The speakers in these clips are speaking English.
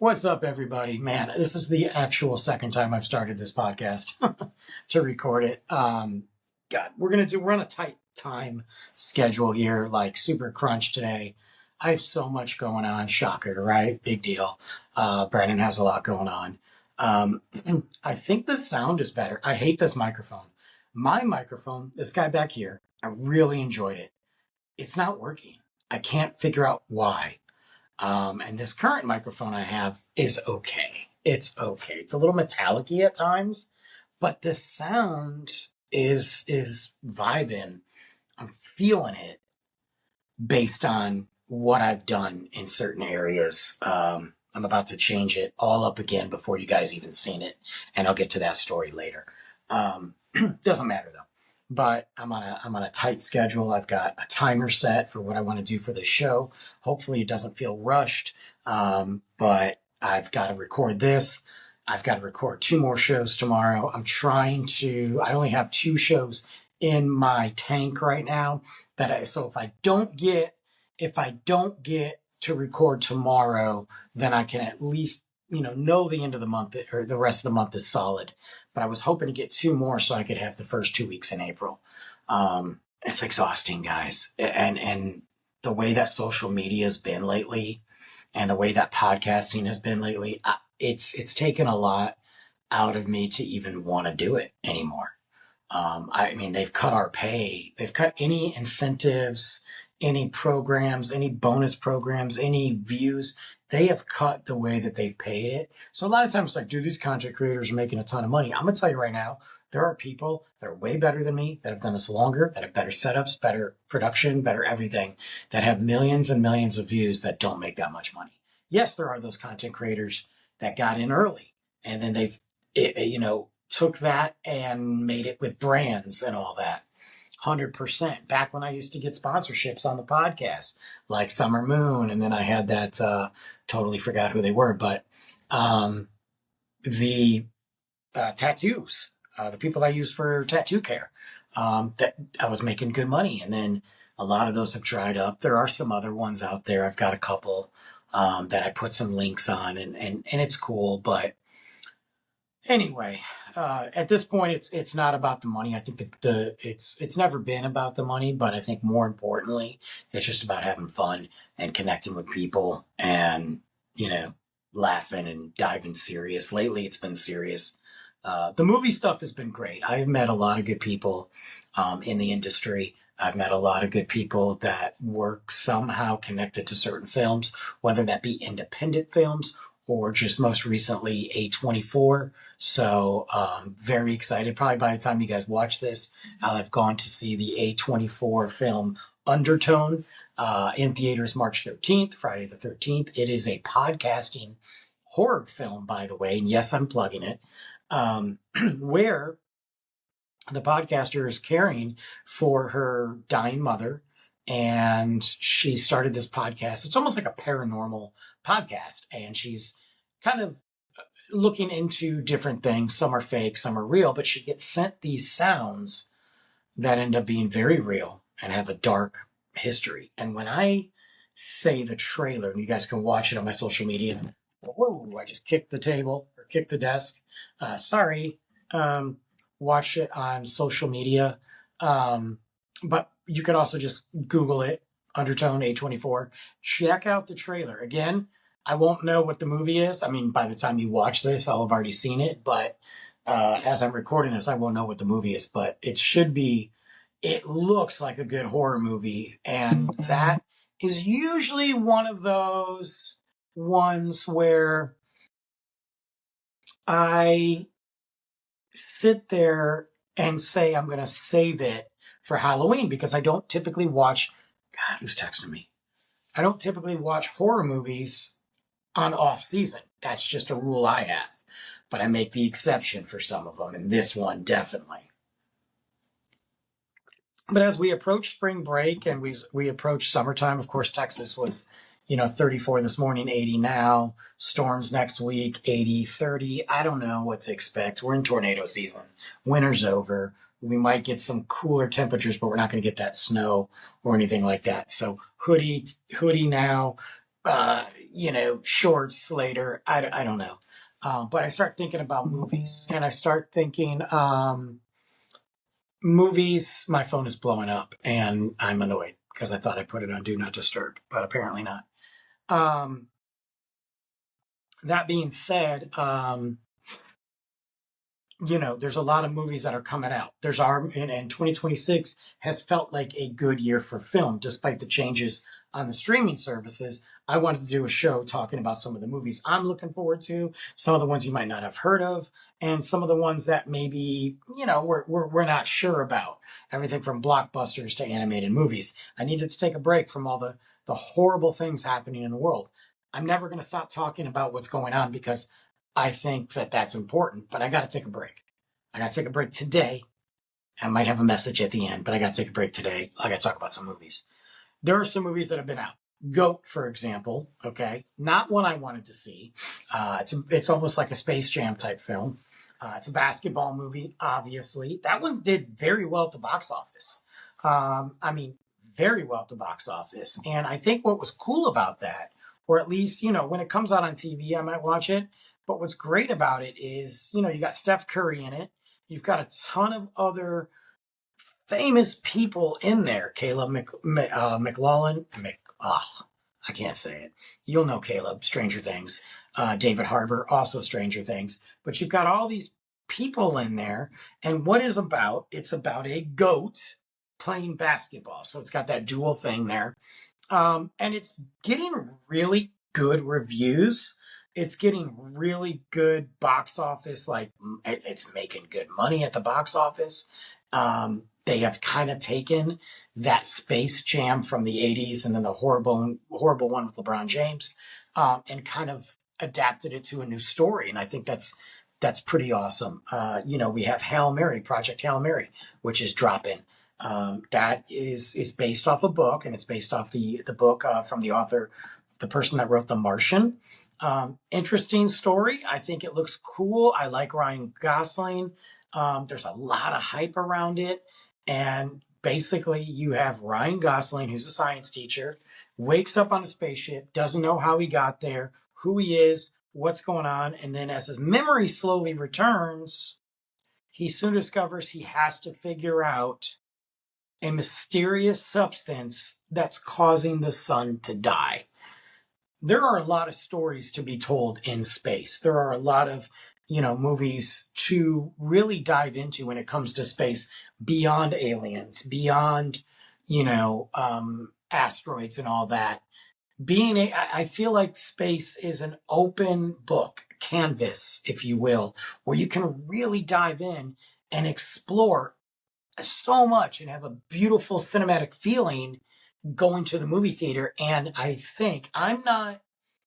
What's up, everybody? Man, this is the actual second time I've started this podcast to record it. God, we're on a tight time schedule here, like super crunch today. I have so much going on. Shocker, right? Big deal. Brandon has a lot going on. Um, I think the sound is better. I hate this microphone. My microphone, this guy back here, I really enjoyed it. It's not working. I can't figure out why. And this current microphone I have is okay. It's okay. It's a little metallic-y at times, but the sound is vibing. I'm feeling it based on what I've done in certain areas. I'm about to change it all up again before you guys even seen it, and I'll get to that story later. Doesn't matter though. But I'm on a tight schedule. I've got a timer set for what I want to do for the show. Hopefully, it doesn't feel rushed. But I've got to record this. I've got to record 2 more shows tomorrow. I only have 2 shows in my tank right now. So if I don't get to record tomorrow, then I can at least know the end of the month or the rest of the month is solid. But I was hoping to get 2 more so I could have the first 2 weeks in April. It's exhausting, guys, and the way that social media has been lately, and the way that podcasting has been lately, it's taken a lot out of me to even want to do it anymore. I mean, they've cut our pay. They've cut any incentives, any programs, any bonus programs, any views. They have cut the way that they've paid it. So a lot of times it's like, dude, these content creators are making a ton of money. I'm going to tell you right now, there are people that are way better than me, that have done this longer, that have better setups, better production, better everything, that have millions and millions of views that don't make that much money. Yes, there are those content creators that got in early, and then took that and made it with brands and all that. 100%. Back when I used to get sponsorships on the podcast, like Summer Moon, and then I had that, totally forgot who they were, but the tattoos, the people I use for tattoo care, that I was making good money. And then a lot of those have dried up. There are some other ones out there. I've got a couple that I put some links on, and it's cool, but anyway, at this point, it's not about the money. I think it's never been about the money, but I think more importantly, it's just about having fun and connecting with people and laughing and diving serious. Lately, it's been serious. The movie stuff has been great. I've met a lot of good people in the industry. I've met a lot of good people that work somehow connected to certain films, whether that be independent films or just most recently A24. So very excited. Probably by the time you guys watch this, I'll have gone to see the A24 film Undertone in theaters March 13th, Friday the 13th. It is a podcasting horror film, by the way. And yes, I'm plugging it, where the podcaster is caring for her dying mother. And she started this podcast. It's almost like a paranormal podcast. And she's kind of looking into different things. Some are fake, some are real, but she gets sent these sounds that end up being very real and have a dark history. And when I say the trailer, and you guys can watch it on my social media, whoa, I just kicked the table or kicked the desk. Sorry. Watch it on social media. But you can also just Google it, Undertone A24. Check out the trailer. Again, I won't know what the movie is. I mean, by the time you watch this, I'll have already seen it. But as I'm recording this, I won't know what the movie is. But it looks like a good horror movie. And that is usually one of those ones where I sit there and say I'm going to save it for Halloween, because I don't typically watch, God, who's texting me? I don't typically watch horror movies on off season. That's just a rule I have. But I make the exception for some of them, and this one definitely. But as we approach spring break and we approach summertime, of course, Texas was, 34 this morning, 80 now. Storms next week, 80, 30. I don't know what to expect. We're in tornado season. Winter's over. We might get some cooler temperatures, but we're not going to get that snow or anything like that. So hoodie now. shorts later. I don't know. But I start thinking about movies, and I start thinking movies. My phone is blowing up, and I'm annoyed because I thought I put it on Do Not Disturb, but apparently not. Um, that being said, there's a lot of movies that are coming out. And 2026 has felt like a good year for film, despite the changes on the streaming services. I wanted to do a show talking about some of the movies I'm looking forward to, some of the ones you might not have heard of, and some of the ones that maybe, we're not sure about. Everything from blockbusters to animated movies. I needed to take a break from all the horrible things happening in the world. I'm never going to stop talking about what's going on because I think that that's important, but I got to take a break. I got to take a break today. I might have a message at the end, but I got to take a break today. I got to talk about some movies. There are some movies that have been out. Goat, for example. Okay, not one I wanted to see. It's almost like a Space Jam type film. It's a basketball movie, obviously. That one did very well at the box office. I mean, very well at the box office. And I think what was cool about that, or at least, when it comes out on TV, I might watch it. But what's great about it is, you got Steph Curry in it. You've got a ton of other famous people in there. Caleb McLaughlin. I can't say it. You'll know Caleb, Stranger Things. David Harbour, also Stranger Things. But you've got all these people in there. And what is about? It's about a goat playing basketball. So it's got that dual thing there. And it's getting really good reviews. It's getting really good box office. Like it's making good money at the box office. They have kind of taken that Space Jam from the 80s and then the horrible one with LeBron James, and kind of adapted it to a new story. And I think that's pretty awesome. We have Project Hail Mary, which is dropping. That is based off a book, and it's based off the book from the author, the person that wrote The Martian. Interesting story. I think it looks cool. I like Ryan Gosling. There's a lot of hype around it. And basically, you have Ryan Gosling, who's a science teacher, wakes up on a spaceship, doesn't know how he got there, who he is, what's going on. And then as his memory slowly returns, he soon discovers he has to figure out a mysterious substance that's causing the sun to die. There are a lot of stories to be told in space. There are a lot of, movies to really dive into when it comes to space beyond aliens, beyond, asteroids and all that. I feel like space is an open book, canvas, if you will, where you can really dive in and explore so much and have a beautiful cinematic feeling going to the movie theater. And I think I'm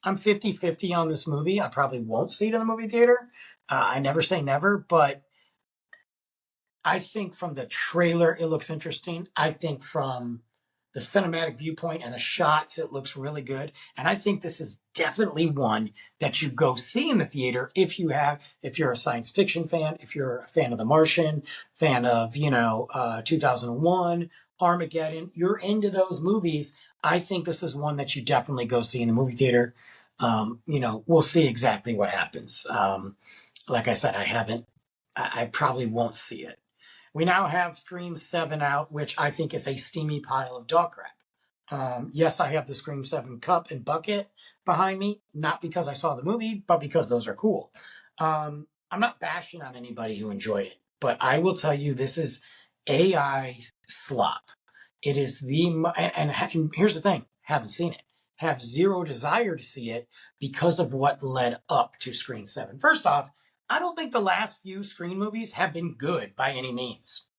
50-50 on this movie. I probably won't see it in the movie theater. I never say never, but I think from the trailer, it looks interesting. I think from the cinematic viewpoint and the shots, it looks really good. And I think this is definitely one that you go see in the theater if you're a science fiction fan, if you're a fan of The Martian, fan of, 2001, Armageddon, you're into those movies. I think this is one that you definitely go see in the movie theater. We'll see exactly what happens. Like I said, I probably won't see it. We now have Scream 7 out, which I think is a steamy pile of dog crap. Yes, I have the Scream 7 cup and bucket behind me, not because I saw the movie, but because those are cool. I'm not bashing on anybody who enjoyed it, but I will tell you this is AI slop. It is and here's the thing, haven't seen it. Have zero desire to see it because of what led up to Scream 7. First off, I don't think the last few Scream movies have been good by any means.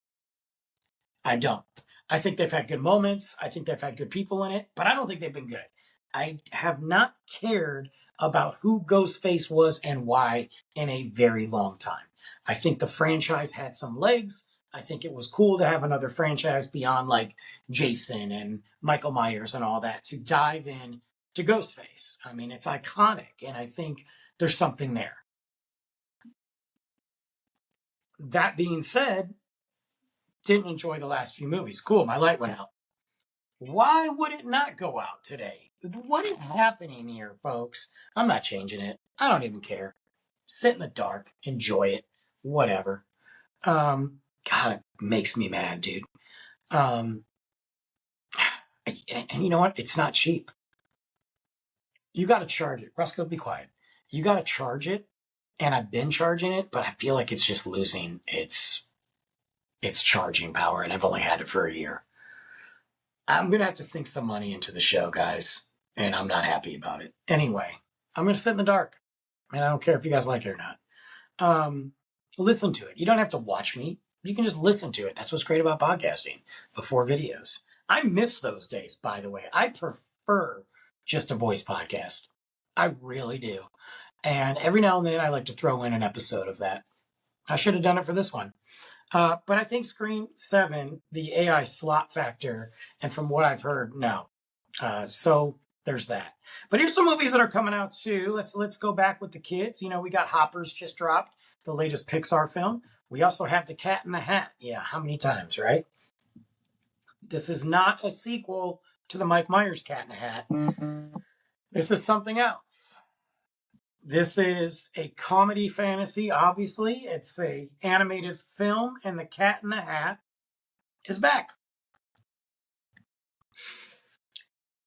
I don't. I think they've had good moments. I think they've had good people in it, but I don't think they've been good. I have not cared about who Ghostface was and why in a very long time. I think the franchise had some legs. I think it was cool to have another franchise beyond like Jason and Michael Myers and all that to dive in to Ghostface. I mean, it's iconic, and I think there's something there. That being said, didn't enjoy the last few movies. Cool, my light went out. Why would it not go out today? What is happening here, folks? I'm not changing it. I don't even care. Sit in the dark, enjoy it, whatever. God, it makes me mad, dude. Um, and you know what? It's not cheap. You got to charge it. Roscoe, be quiet. You got to charge it, and I've been charging it, but I feel like it's just losing its charging power, and I've only had it for a year. I'm gonna have to sink some money into the show, guys, and I'm not happy about it. Anyway, I'm gonna sit in the dark, and I don't care if you guys like it or not. Um, Listen to it. You don't have to watch me. You can just listen to it. That's what's great about podcasting before videos. I miss those days, by the way. I prefer just a voice podcast. I really do. And every now and then I like to throw in an episode of that. I should have done it for this one. But I think Scream 7, the AI slot factor, and from what I've heard, no. So there's that. But here's some movies that are coming out too. Let's go back with the kids. You know, we got Hoppers just dropped, the latest Pixar film. We also have The Cat in the Hat. Yeah, how many times, right? This is not a sequel to the Mike Myers Cat in the Hat. This is something else. This is a comedy fantasy, obviously. It's a animated film, and The Cat in the Hat is back.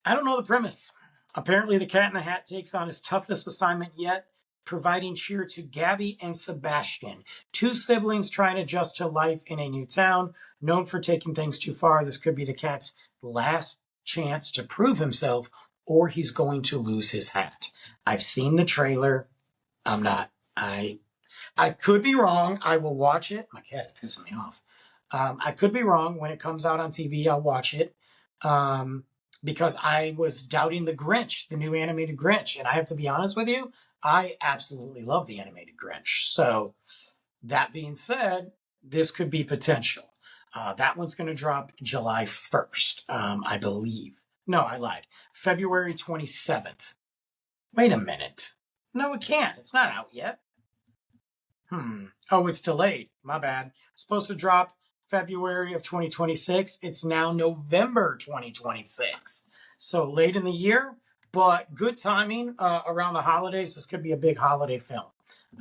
I don't know the premise. Apparently, the Cat in the Hat takes on his toughest assignment yet, providing cheer to Gabby and Sebastian, two siblings trying to adjust to life in a new town. Known for taking things too far, this could be the cat's last chance to prove himself, or he's going to lose his hat. I've seen the trailer. I'm not. I could be wrong. I will watch it. My cat is pissing me off. I could be wrong. When it comes out on TV, I'll watch it. Because I was doubting the Grinch, the new animated Grinch. And I have to be honest with you, I absolutely love the animated Grinch. So that being said, this could be potential. That one's going to drop July 1st, I believe. No, I lied. February 27th. Wait a minute. No, it can't. It's not out yet. Oh, it's delayed. My bad. Supposed to drop February of 2026. It's now November 2026. So late in the year, but good timing around the holidays. This could be a big holiday film.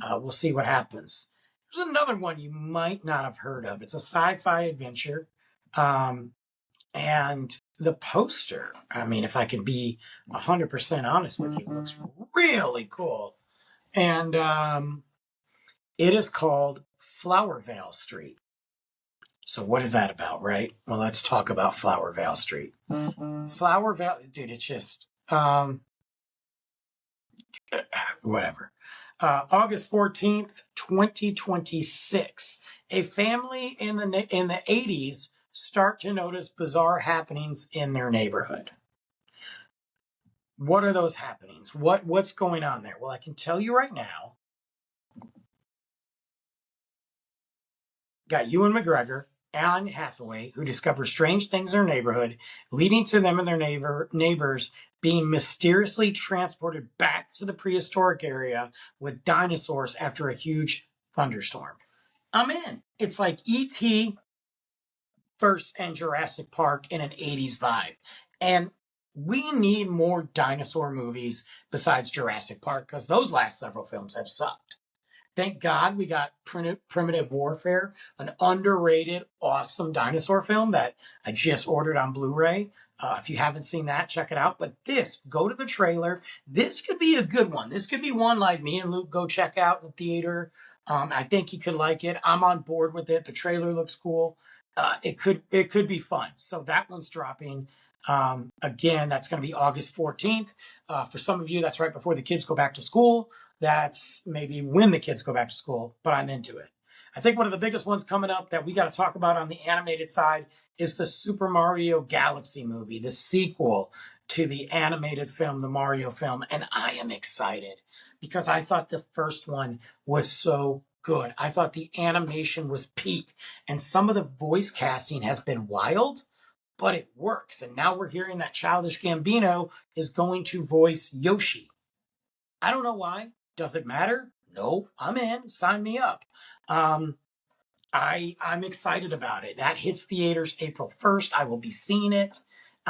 We'll see what happens. There's another one you might not have heard of. It's a sci-fi adventure. And the poster, I mean, if I can be 100% honest with you, looks really cool. And it is called Flower Vale Street. So what is that about, right? Well, let's talk about Flower Vale Street. Flower Vale, dude, it's just whatever. August 14th, 2026. A family in the 80s start to notice bizarre happenings in their neighborhood. What are those happenings? What's going on there? Well, I can tell you right now. Got Ewan McGregor, Alan Hathaway, who discover strange things in their neighborhood, leading to them and their neighbors being mysteriously transported back to the prehistoric area with dinosaurs after a huge thunderstorm. I'm in. It's like E.T. first and Jurassic Park in an 80s vibe. And we need more dinosaur movies besides Jurassic Park because those last several films have sucked. Thank God we got Primitive Warfare, an underrated, awesome dinosaur film that I just ordered on Blu-ray. If you haven't seen that, check it out. But this, go to the trailer. This could be a good one. This could be one like me and Luke go check out in the theater. I think you could like it. I'm on board with it. The trailer looks cool. It could be fun. So that one's dropping. Again, that's going to be August 14th. For some of you, that's right before the kids go back to school. That's maybe when the kids go back to school, but I'm into it. I think one of the biggest ones coming up that we got to talk about on the animated side is the Super Mario Galaxy movie, the sequel to the animated film, the Mario film. And I am excited because I thought the first one was so good. I thought the animation was peak, and some of the voice casting has been wild, but it works. And now we're hearing that Childish Gambino is going to voice Yoshi. I don't know why. Does it matter? No, I'm in. Sign me up. I'm excited about it. That hits theaters April 1st. I will be seeing it.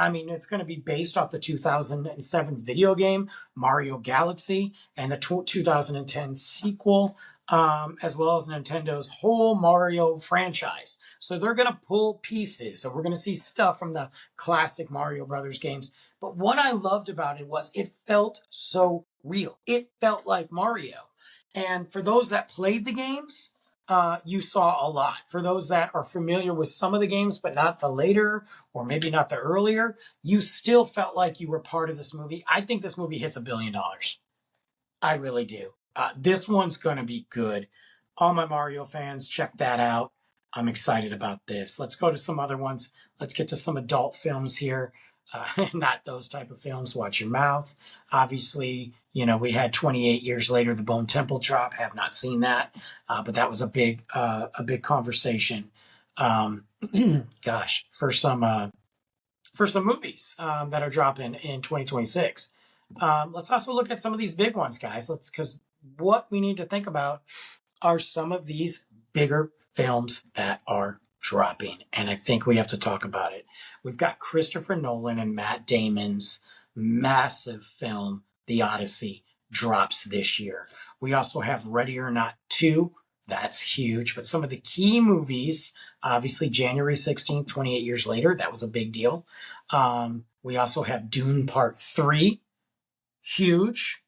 I mean, it's going to be based off the 2007 video game Mario Galaxy and the 2010 sequel, as well as Nintendo's whole Mario franchise. So they're going to pull pieces. So we're going to see stuff from the classic Mario Brothers games. But what I loved about it was it felt so real. It felt like Mario. And for those that played the games, you saw a lot. For those that are familiar with some of the games, but not the later or maybe not the earlier, you still felt like you were part of this movie. I think this movie hits $1 billion. I really do. This one's going to be good. All my Mario fans, check that out. I'm excited about this. Let's go to some other ones. Let's get to some adult films here. Not those type of films. Watch your mouth. Obviously, we had 28 years later the Bone Temple drop. Have not seen that, but that was a big conversation. Gosh, for some movies that are dropping in 2026. Let's also look at some of these big ones, guys. Because what we need to think about are some of these bigger films that are dropping, and I think we have to talk about it. We've got Christopher Nolan and Matt Damon's massive film, The Odyssey, drops this year. We also have Ready or Not 2. That's huge. But some of the key movies, obviously January 16th, 28 years later, that was a big deal. We also have Dune Part 3, huge.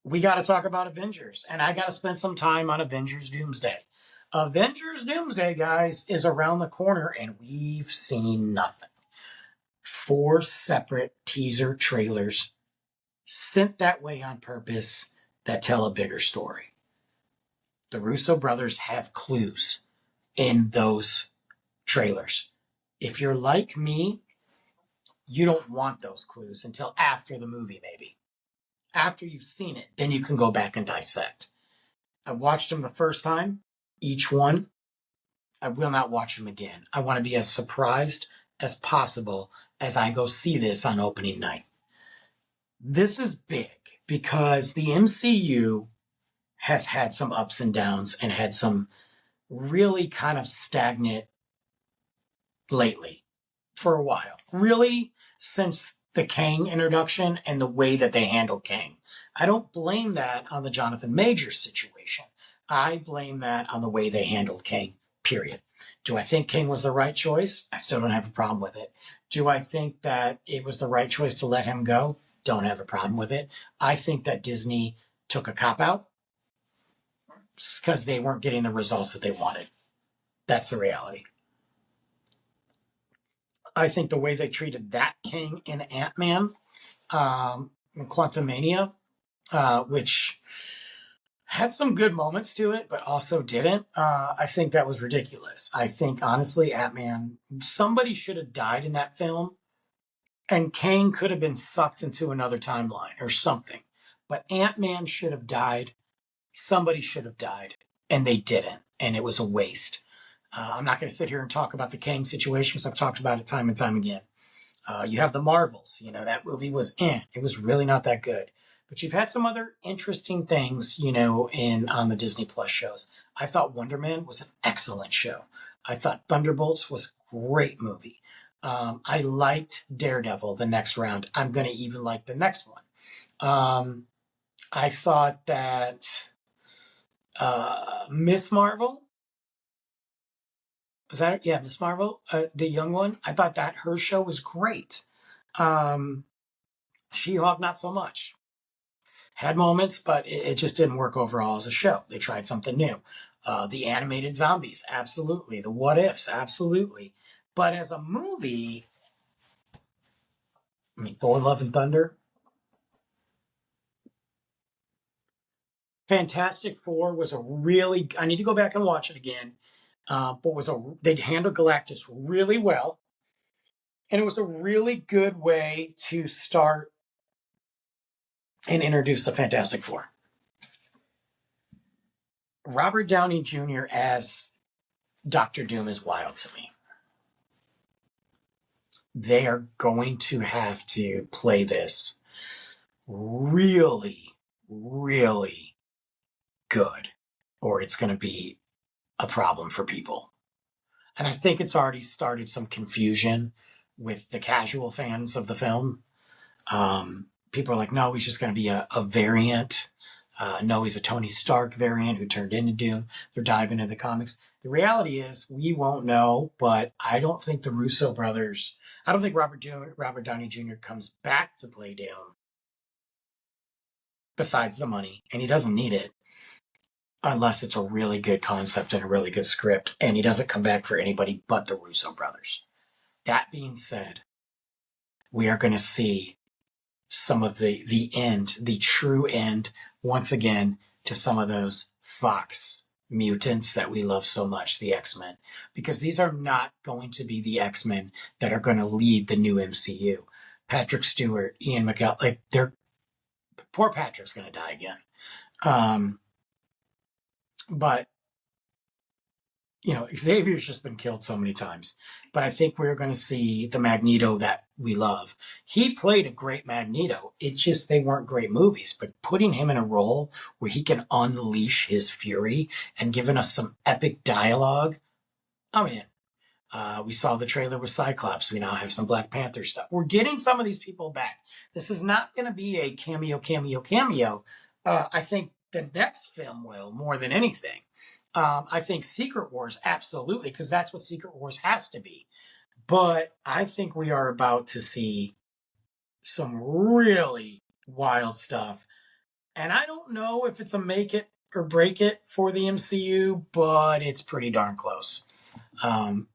We got to talk about Avengers, and I got to spend some time on Avengers Doomsday. Avengers Doomsday, guys, is around the corner, and we've seen nothing. 4 separate teaser trailers sent that way on purpose that tell a bigger story. The Russo brothers have clues in those trailers. If you're like me, you don't want those clues until after the movie, maybe. After you've seen it, then you can go back and dissect. I watched them the first time, each one. I will not watch them again. I want to be as surprised as possible as I go see this on opening night. This is big because the MCU has had some ups and downs and had some really kind of stagnant lately for a while. Really, since the Kang introduction and the way that they handled Kang. I don't blame that on the Jonathan Majors situation. I blame that on the way they handled Kang, period. Do I think Kang was the right choice? I still don't have a problem with it. Do I think that it was the right choice to let him go? Don't have a problem with it. I think that Disney took a cop-out because they weren't getting the results that they wanted. That's the reality. I think the way they treated that King in Ant-Man, in Quantumania, which had some good moments to it, but also didn't. I think that was ridiculous. I think, honestly, Ant-Man, somebody should have died in that film, and Kang could have been sucked into another timeline or something. But Ant-Man should have died. Somebody should have died, and they didn't, and it was a waste. I'm not going to sit here and talk about the Kang situation because I've talked about it time and time again. You have the Marvels. That movie was it was really not that good. But you've had some other interesting things, on the Disney Plus shows. I thought Wonder Man was an excellent show. I thought Thunderbolts was a great movie. I liked Daredevil the next round. I'm going to even like the next one. I thought that Miss Marvel, was that it? Yeah, Miss Marvel, the young one. I thought that her show was great. She-Hulk, not so much. Had moments, but it just didn't work overall as a show. They tried something new. The animated zombies, absolutely. The what ifs, absolutely. But as a movie, Thor: Love and Thunder, Fantastic Four was a really. I need to go back and watch it again. But they handled Galactus really well, and it was a really good way to start and introduce the Fantastic Four. Robert Downey Jr. as Doctor Doom is wild to me. They are going to have to play this really, really good, or it's going to be a problem for people. And I think it's already started some confusion with the casual fans of the film. People are like, no, he's just going to be a variant. No, he's a Tony Stark variant who turned into Doom. They're diving into the comics. The reality is, we won't know, but I don't think the Russo brothers, I don't think Robert Downey Jr. comes back to play Doom, besides the money, and he doesn't need it unless it's a really good concept and a really good script, and he doesn't come back for anybody but the Russo brothers. That being said, we are going to see some of the end, the true end, once again, to some of those Fox mutants that we love so much, the X-Men. Because these are not going to be the X-Men that are going to lead the new MCU. Patrick Stewart, Ian McKellen, like, poor Patrick's going to die again. But Xavier's just been killed so many times. But I think we're going to see the Magneto that we love. He played a great Magneto. It just, they weren't great movies. But putting him in a role where he can unleash his fury and giving us some epic dialogue, I'm in. We saw the trailer with Cyclops. We now have some Black Panther stuff. We're getting some of these people back. This is not going to be a cameo. I think the next film will, more than anything. I think Secret Wars, absolutely, because that's what Secret Wars has to be. But I think we are about to see some really wild stuff. And I don't know if it's a make it or break it for the MCU, but it's pretty darn close.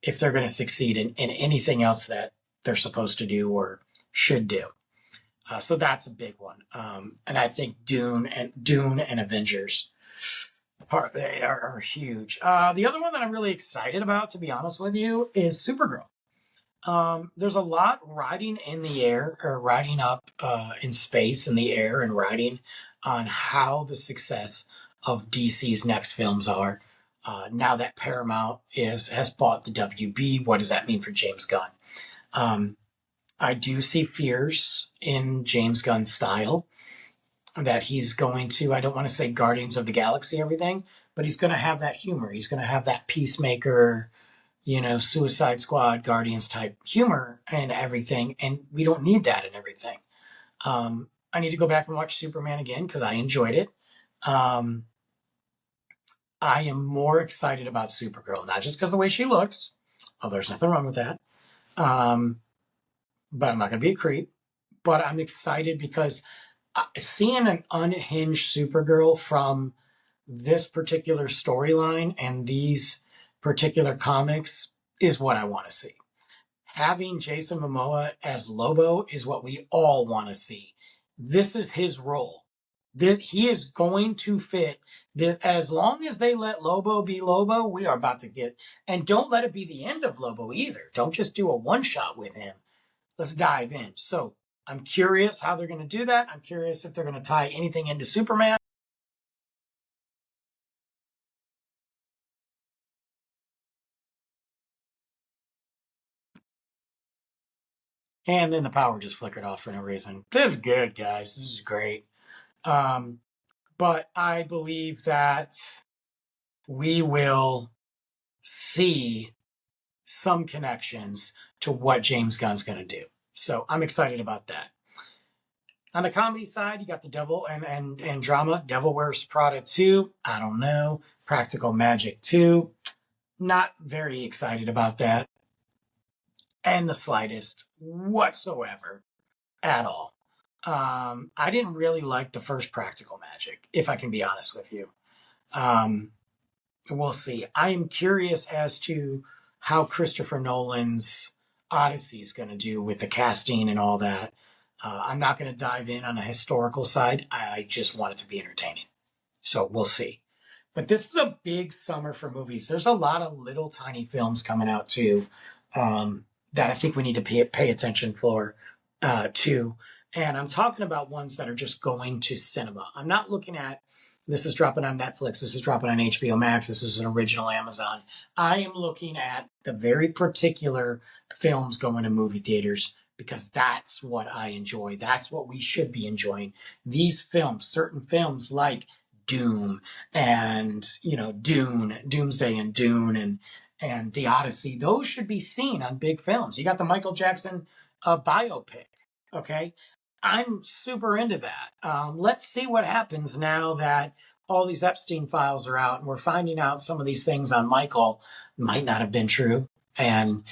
If they're going to succeed in anything else that they're supposed to do or should do. So that's a big one. And I think Dune and Avengers they are huge. The other one that I'm really excited about, to be honest with you, is Supergirl. There's a lot riding in the air, or riding up in space in the air, and riding on how the success of DC's next films are. Now that Paramount has bought the WB, what does that mean for James Gunn? I do see fears in James Gunn's style that he's going to, I don't want to say Guardians of the Galaxy everything, but he's going to have that humor. He's going to have that Peacemaker, Suicide Squad, Guardians type humor and everything. And we don't need that in everything. I need to go back and watch Superman again because I enjoyed it. I am more excited about Supergirl, not just because of the way she looks, although there's nothing wrong with that. But I'm not going to be a creep. But I'm excited because seeing an unhinged Supergirl from this particular storyline and these particular comics is what I want to see. Having Jason Momoa as Lobo is what we all want to see. This is his role. He is going to fit. As long as they let Lobo be Lobo, we are about to get. And don't let it be the end of Lobo either. Don't just do a one-shot with him. Let's dive in. So I'm curious how they're going to do that. I'm curious if they're going to tie anything into Superman. And then the power just flickered off for no reason. This is good, guys. This is great. But I believe that we will see some connections to what James Gunn's going to do. So I'm excited about that. On the comedy side, you got the Devil and drama. Devil Wears Prada 2. I don't know. Practical Magic 2. Not very excited about that. And the slightest whatsoever at all. I didn't really like the first Practical Magic, if I can be honest with you. We'll see. I am curious as to how Christopher Nolan's Odyssey is going to do with the casting and all that. I'm not going to dive in on a historical side. I just want it to be entertaining. So we'll see. But this is a big summer for movies. There's a lot of little tiny films coming out too that I think we need to pay attention to. And I'm talking about ones that are just going to cinema. I'm not looking at this is dropping on Netflix, this is dropping on HBO Max, this is an original Amazon. I am looking at the very particular films going to movie theaters because that's what I enjoy. That's what we should be enjoying. These films, certain films like Doom and, Dune, Doomsday and Dune and The Odyssey. Those should be seen on big films. You got the Michael Jackson biopic. Okay, I'm super into that. Let's see what happens now that all these Epstein files are out, and we're finding out some of these things on Michael might not have been true, and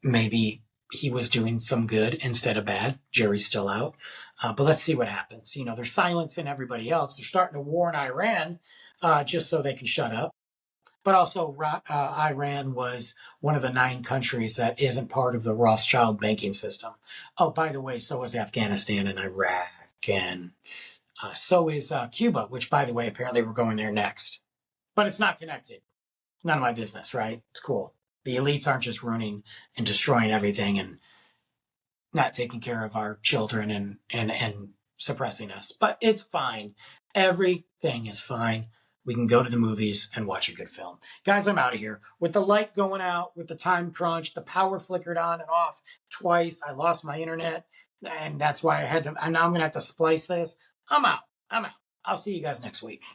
maybe he was doing some good instead of bad. Jerry's still out. But let's see what happens. They're silencing everybody else. They're starting a war in Iran just so they can shut up. But also, Iran was one of the 9 countries that isn't part of the Rothschild banking system. Oh, by the way, so is Afghanistan and Iraq. And so is Cuba, which, by the way, apparently we're going there next. But it's not connected. None of my business, right? It's cool. The elites aren't just ruining and destroying everything and not taking care of our children and suppressing us. But it's fine. Everything is fine. We can go to the movies and watch a good film. Guys, I'm out of here. With the light going out, with the time crunch, the power flickered on and off twice. I lost my internet, and that's why I had to. And now I'm going to have to splice this. I'm out. I'll see you guys next week.